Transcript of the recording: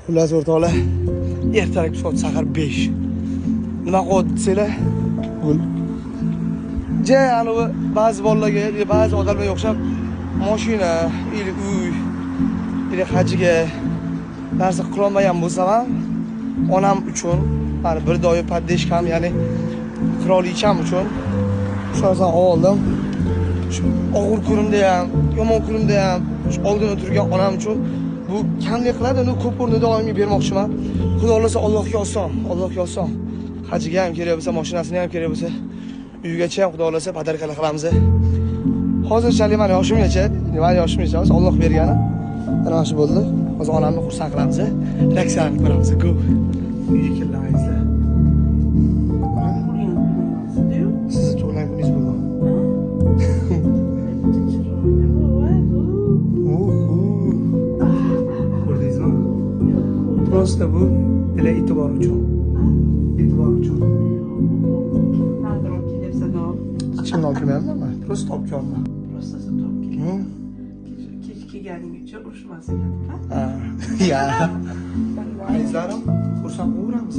Xullas o'rtoqlar, ertalab soat sahar 5. Nima qildi desanglar? Gul. Anavi ba'zi bolalarga, ba'zi odamlarga o'xshab mashina, uy, hajiga narsa qilolmagan bo'lsam ham, onam uchun, mana bir doyi paddeshkam, ya'ni qirolicham uchun shundan oldim. Shu og'ir kunimda ham, yomon kunimda ham, shu oldin o'tirgan onam uchun bu kamlik qiladi, uni ko'p o'rnida doimiy bermoqchiman. Xudo xolasa Allohga oson, Allohga oson. Hajiga ham kerak bo'lsa, mashinasini ham kerak bo'lsa, uygacha ham xudo xolasa podarkalar qilamiz. Hozirchalik mana yoshimgacha, mani yoshimgacha Alloh bergani. Mana shu bo'ldi. Hozir onamni xursand qilamiz. Reaksiyani ko'ramiz. Go. Uyga kelamiz. Sizni tug'ilgan kuningiz bo'ldi. Ko'rdingizmi? Prosta bu ila e'tibor uchun. E'tibor uchun. Kimni olib kelmayapmanmi? Prosta olib keldim. Prosta olib keldim. Kech kelganing uchun urushmasin. Ya. Ayzlarim, xursand bo'laveramiz.